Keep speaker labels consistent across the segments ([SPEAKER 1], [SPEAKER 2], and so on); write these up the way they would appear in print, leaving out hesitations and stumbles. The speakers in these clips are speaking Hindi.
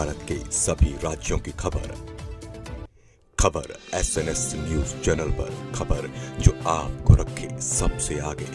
[SPEAKER 1] भारत के सभी राज्यों की खबर SNS न्यूज चैनल पर, खबर जो आपको रखे सबसे आगे।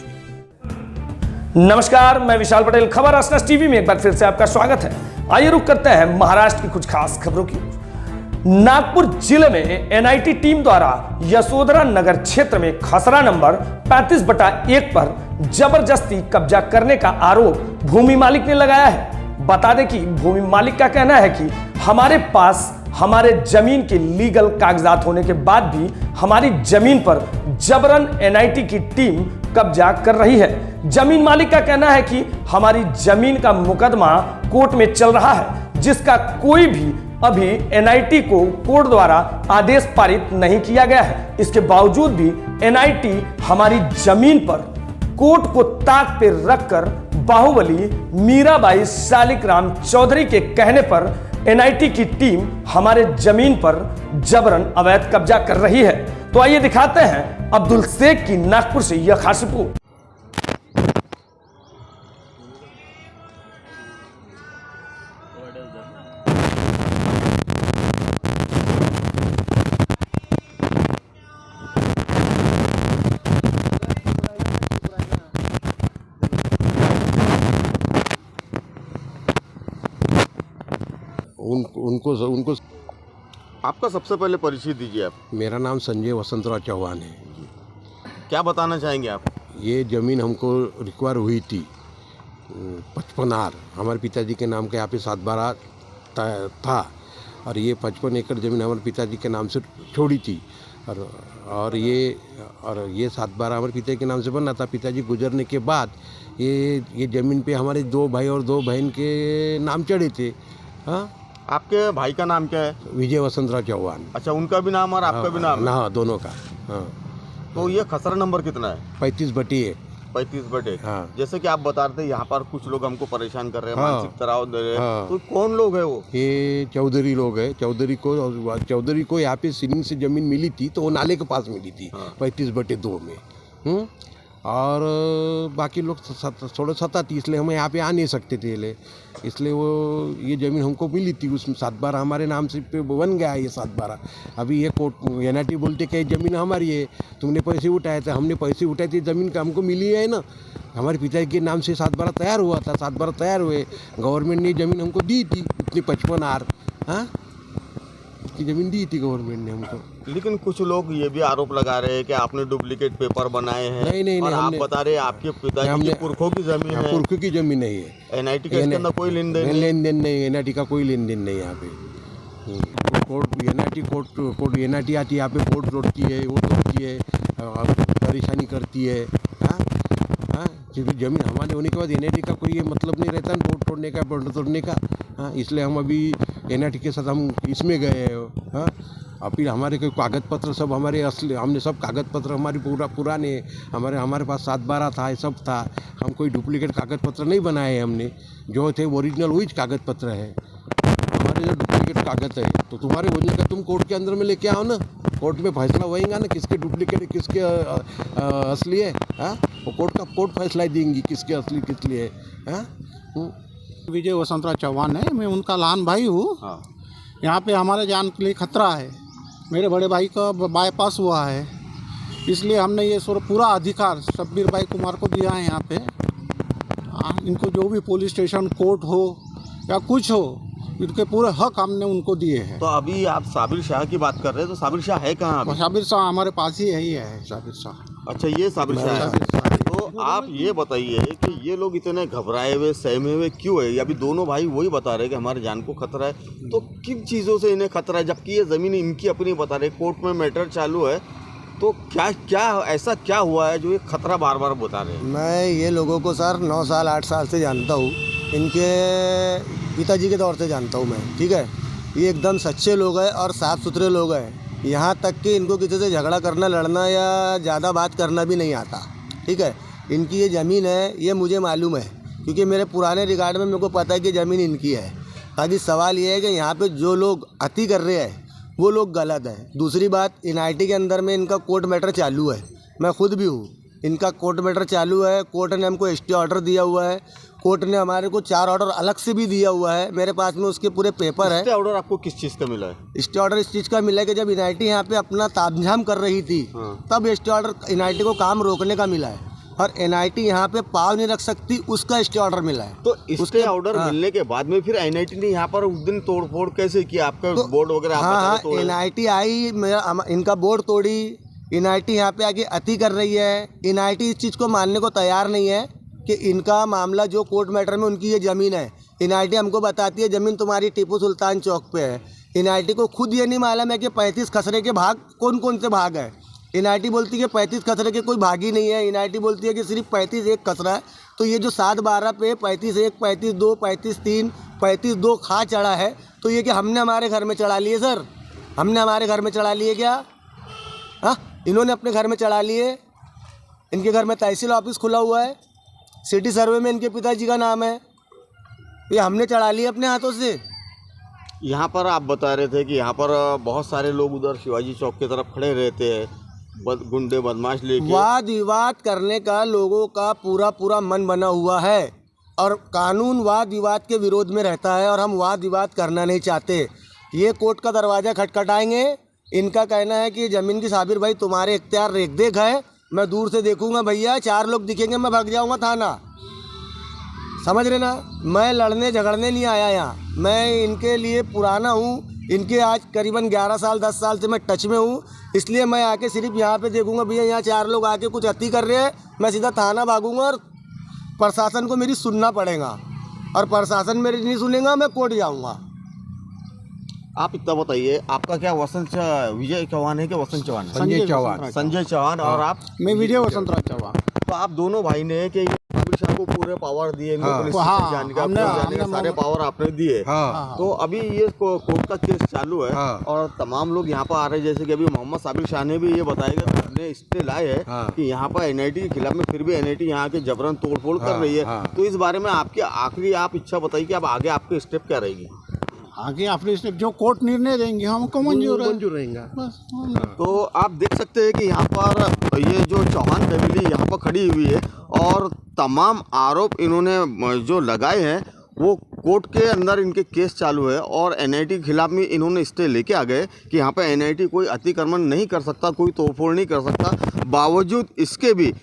[SPEAKER 2] नमस्कार, मैं विशाल पटेल। खबर SNS टीवी में एक बार फिर से आपका स्वागत है। आइए रुक करते हैं महाराष्ट्र की कुछ खास खबरों की ओर। नागपुर जिले में NIT टीम द्वारा यशोधरा नगर क्षेत्र में खसरा नंबर 35/1 पर जबरदस्ती कब्जा करने का आरोप भूमि मालिक ने लगाया है। बता दें कि भूमि मालिक का कहना है कि हमारे पास हमारे जमीन के लीगल कागजात होने के बाद भी हमारी जमीन पर जबरन NIT की टीम कब्जा कर रही है। जमीन मालिक का कहना है कि हमारी जमीन का मुकदमा कोर्ट में चल रहा है, जिसका कोई भी अभी NIT को कोर्ट द्वारा आदेश पारित नहीं किया गया है। इसके बावजूद भी NIT हमारी जमीन पर कोर्ट को ताक पे रखकर बाहुबली मीराबाई शालिग्राम चौधरी के कहने पर NIT की टीम हमारे जमीन पर जबरन अवैध कब्जा कर रही है। तो आइए दिखाते हैं अब्दुल शेख की नागपुर से यह खास रिपोर्ट।
[SPEAKER 3] उनको
[SPEAKER 4] आपका सबसे पहले परिचय दीजिए आप।
[SPEAKER 3] मेरा नाम संजय वसंतराव चौहान है।
[SPEAKER 4] क्या बताना चाहेंगे आप?
[SPEAKER 3] ये ज़मीन हमको रिक्वायर हुई थी 55 आर, हमारे पिताजी के नाम के यहाँ पे 7/12 था और ये 55 एकड़ ज़मीन हमारे पिताजी के नाम से छोड़ी थी और ये 7/12 हमारे पिताजी के नाम से बना था। पिताजी गुजरने के बाद ये ज़मीन पे हमारे 2 भाई और 2 बहन के नाम चढ़े थे। हाँ,
[SPEAKER 4] आपके भाई का नाम क्या है?
[SPEAKER 3] विजय वसंतराव चौहान।
[SPEAKER 4] अच्छा, उनका भी नाम और आपका भी नाम?
[SPEAKER 3] हाँ, दोनों का। हाँ।
[SPEAKER 4] तो ये खसरा नंबर कितना है?
[SPEAKER 3] 35/1।
[SPEAKER 4] 35/1।
[SPEAKER 3] हाँ।
[SPEAKER 4] जैसे कि आप बता रहे थे यहाँ पर कुछ लोग हमको परेशान कर रहे हैं,
[SPEAKER 3] हाँ।
[SPEAKER 4] मानसिक तनाव दे रहे हैं।
[SPEAKER 3] हाँ।
[SPEAKER 4] तो कौन लोग है वो?
[SPEAKER 3] ये चौधरी लोग हैं। चौधरी को यहाँ पे सीलिंग से ज़मीन मिली थी, तो वो नाले के पास मिली थी। हाँ। 35/2 में। और बाकी लोग थोड़े सता थी, इसलिए हम यहाँ पे आ नहीं सकते थे। इसलिए वो ये ज़मीन हमको मिली थी, उसमें 7/12 हमारे नाम से पे बन गया है। ये 7/12 अभी ये कोर्ट NIT बोलते कि ज़मीन हमारी है, तुमने पैसे उठाए थे। हमने पैसे उठाए थे, ज़मीन का हमको मिली है ना। हमारे पिताजी के नाम से 7/12 तैयार हुआ था। 7/12 तैयार हुए, गवर्नमेंट ने ज़मीन हमको दी थी इतनी 55 आर। हाँ, की ज़मीन दी थी गवर्नमेंट ने हमको।
[SPEAKER 4] लेकिन कुछ लोग ये भी आरोप लगा रहे हैं कि आपने डुप्लीकेट पेपर बनाए हैं।
[SPEAKER 3] नहीं,
[SPEAKER 4] और आप बता रहे हैं आपके पिताजी के पुरखों की जमीन है।
[SPEAKER 3] पुरखों की जमीन नहीं है।
[SPEAKER 4] NIT के इसके अंदर कोई लेन देन
[SPEAKER 3] नहीं। NIT का कोई लेन देन नहीं यहाँ पे। कोर्ट NIT आती है यहाँ पे, वोट तोड़ती है, वो तोड़ती है, परेशानी करती है। हाँ, क्योंकि जमीन हमारे होने के बाद NIT का कोई मतलब नहीं रहता वोट तोड़ने का, वोट तोड़ने का। हाँ, इसलिए हम अभी NIT के साथ हम इसमें गए हैं। हाँ, और फिर हमारे कोई कागज पत्र सब हमारे असली, हमने सब कागज पत्र हमारी पुराने हमारे पास 7/12 था, ये सब था। हम कोई डुप्लीकेट कागज पत्र नहीं बनाए। हमने जो थे ओरिजिनल वही कागज पत्र है हमारे। जो डुप्लीकेट कागज है तो तुम्हारे वजह का तुम कोर्ट के अंदर में लेके आओ ना। कोर्ट में फैसला होएगा ना, किसके डुप्लीकेट किसके असली है। हाँ, वो कोर्ट फैसला देंगी किसके असली किस लिए है। हाँ,
[SPEAKER 5] विजय वसंतराव चौहान है, मैं उनका लहान भाई हूँ।
[SPEAKER 4] हाँ।
[SPEAKER 5] यहाँ पे हमारे जान के लिए खतरा है। मेरे बड़े भाई का बाईपास हुआ है, इसलिए हमने ये पूरा अधिकार शब्बीर भाई कुमार को दिया है। यहाँ पे इनको जो भी पुलिस स्टेशन, कोर्ट हो या कुछ हो, इनके पूरे हक हमने उनको दिए हैं।
[SPEAKER 4] तो अभी आप साबिर शाह की बात कर रहे हैं, तो साबिर शाह है कहाँ अभी?
[SPEAKER 5] साबिर शाह हमारे पास ही है साबिर शाह।
[SPEAKER 4] अच्छा, ये साबिर शाह है। तो आप ये बताइए कि ये लोग इतने घबराए हुए, सहमे हुए क्यों है? अभी दोनों भाई वही बता रहे हैं कि हमारे जान को खतरा है। तो किन चीज़ों से इन्हें खतरा है, जबकि ये ज़मीन इनकी अपनी बता रहे, कोर्ट में मैटर चालू है। तो क्या ऐसा क्या हुआ है जो ये खतरा बार बार बता रहे हैं?
[SPEAKER 6] मैं ये लोगों को सर 9 साल 8 साल से जानता हूँ। इनके पिताजी के दौर से जानता हूँ मैं। ठीक है, ये एकदम सच्चे लोग हैं और साफ़ सुथरे लोग हैं। यहाँ तक कि इनको किसी से झगड़ा करना, लड़ना या ज़्यादा बात करना भी नहीं आता। ठीक है, इनकी ये ज़मीन है, ये मुझे मालूम है, क्योंकि मेरे पुराने रिकॉर्ड में मेरे को पता है कि ज़मीन इनकी है। बाकी सवाल ये है कि यहाँ पे जो लोग अति कर रहे हैं वो लोग गलत है। दूसरी बात, NIT के अंदर में इनका कोर्ट मैटर चालू है। मैं खुद भी हूँ, इनका कोर्ट मैटर चालू है। कोर्ट ने हमको ST ऑर्डर दिया हुआ है। कोर्ट ने हमारे को 4 ऑर्डर अलग से भी दिया हुआ है, मेरे पास में उसके पूरे पेपर है।
[SPEAKER 4] स्टे ऑर्डर आपको किस चीज़ का मिला है?
[SPEAKER 6] स्टे ऑर्डर इस चीज़ का मिला है कि जब एनआईटी यहाँ पे अपना तामझाम कर रही थी, तब स्टे ऑर्डर एनआईटी को काम रोकने का मिला है, और एनआईटी यहाँ पे पाव नहीं रख सकती, उसका स्टे ऑर्डर मिला है।
[SPEAKER 4] तो स्टे ऑर्डर मिलने के बाद में फिर एनआईटी ने यहाँ पर उस दिन तोड़फोड़ कैसे किया? आपका बोर्ड वगैरह?
[SPEAKER 6] हाँ, एनआईटी आई, इनका बोर्ड तोड़ी, एनआईटी यहाँ पे आके अति कर रही है। एनआईटी इस चीज़ को मानने को तैयार नहीं है कि इनका मामला जो कोर्ट मैटर में उनकी ये ज़मीन है। एनआईटी हमको बताती है ज़मीन तुम्हारी टीपू सुल्तान चौक पे है। एनआईटी को खुद ये नहीं मालूम है कि 35 खसरे के भाग कौन कौन से भाग है। एनआईटी बोलती है कि 35 खसरे के कोई भाग ही नहीं है। एनआईटी बोलती है कि सिर्फ 35 एक खसरा है। तो ये जो 7/12 पे 35 1, 35 2, 35 3, 35 2 खा चढ़ा है, तो ये कि हमने हमारे घर में चढ़ा लिए सर? हमने हमारे घर में चढ़ा लिए क्या? हाँ, इन्होंने अपने घर में चढ़ा लिए। इनके घर में तहसील ऑफिस खुला हुआ है, सिटी सर्वे में इनके पिताजी का नाम है, ये हमने चढ़ा लिए अपने हाथों से।
[SPEAKER 4] यहाँ पर आप बता रहे थे कि यहाँ पर बहुत सारे लोग उधर शिवाजी चौक की तरफ खड़े रहते हैं, गुंडे बदमाश लेके।
[SPEAKER 6] वाद विवाद करने का लोगों का पूरा मन बना हुआ है, और कानून वाद विवाद के विरोध में रहता है, और हम वाद विवाद करना नहीं चाहते। ये कोर्ट का दरवाज़ा खटखटाएंगे। इनका कहना है कि ज़मीन की साबिर भाई तुम्हारे इख्तियार रेख देख है, मैं दूर से देखूंगा भैया, 4 लोग दिखेंगे मैं भाग जाऊंगा थाना। समझ रहे ना? मैं लड़ने झगड़ने नहीं आया यहाँ, मैं इनके लिए पुराना हूँ, इनके आज करीबन 11 साल 10 साल से मैं टच में हूँ, इसलिए मैं आके सिर्फ यहाँ पे देखूंगा भैया यहाँ 4 लोग आके कुछ अति कर रहे हैं, मैं सीधा थाना भागूंगा, और प्रशासन को मेरी सुनना पड़ेगा, और प्रशासन मेरी नहीं सुनेगा, मैं कोर्ट जाऊँगा।
[SPEAKER 4] आप इतना बताइए, आपका क्या विजय चौहान है कि वसंत चौहान है?
[SPEAKER 3] संजय चौहान।
[SPEAKER 4] संजय चौहान। और आप?
[SPEAKER 5] मैं विजय वसंतराज चौहान।
[SPEAKER 4] तो आप दोनों भाई ने कि साबिर शाह को पूरे पावर दिए, इनको पुलिस
[SPEAKER 5] हाँ,
[SPEAKER 4] स्टेशन जाने का सारे पावर आपने दिए।
[SPEAKER 3] हाँ।
[SPEAKER 4] तो अभी ये कोर्ट का केस चालू है,
[SPEAKER 3] हाँ।
[SPEAKER 4] और तमाम लोग यहाँ पर आ रहे हैं, जैसे कि अभी मोहम्मद साबिर शाह ने भी ये बताया कि अपने स्टे लाए हैं कि यहाँ पर एनआईटी के खिलाफ में, फिर भी एनआईटी यहाँ के जबरन तोड़फोड़ कर रही है। तो इस बारे में आपकी आखिरी आप इच्छा बताइए कि अब आगे आपके स्टेप क्या रहेगी?
[SPEAKER 5] आगे अपने स्टेप जो कोर्ट निर्णय देंगे हमको मंजूर
[SPEAKER 3] रहेगा।
[SPEAKER 5] बस।
[SPEAKER 4] तो आप देख सकते हैं कि यहाँ पर ये जो चौहान फैमिली यहाँ पर खड़ी हुई है, और तमाम आरोप इन्होंने जो लगाए हैं वो कोर्ट के अंदर इनके केस चालू है, और एनआईटी के खिलाफ में इन्होंने स्टे लेके आ गए कि यहाँ पर एनआईटी कोई अतिक्रमण नहीं कर सकता, कोई तोड़फोड़ नहीं कर सकता। बावजूद इसके भी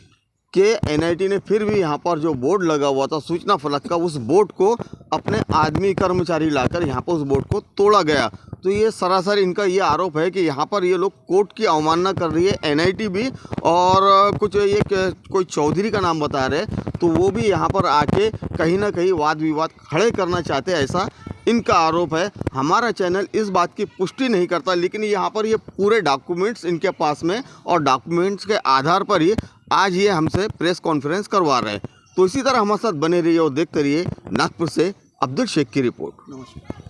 [SPEAKER 4] कि एनआईटी ने फिर भी यहाँ पर जो बोर्ड लगा हुआ था सूचना फलक का, उस बोर्ड को अपने आदमी कर्मचारी लाकर यहाँ पर उस बोर्ड को तोड़ा गया। तो ये सरासर इनका ये आरोप है कि यहाँ पर ये लोग कोर्ट की अवमानना कर रही है, एनआईटी भी, और कुछ ये कोई चौधरी का नाम बता रहे, तो वो भी यहाँ पर आके कहीं ना कहीं वाद विवाद खड़े करना चाहते हैं, ऐसा इनका आरोप है। हमारा चैनल इस बात की पुष्टि नहीं करता, लेकिन यहाँ पर ये पूरे डॉक्यूमेंट्स इनके पास में, और डॉक्यूमेंट्स के आधार पर ही आज ये हमसे प्रेस कॉन्फ्रेंस करवा रहे हैं। तो इसी तरह हमारे साथ बने रहिए और देखते रहिए। नागपुर से अब्दुल शेख की रिपोर्ट।
[SPEAKER 5] नमस्कार।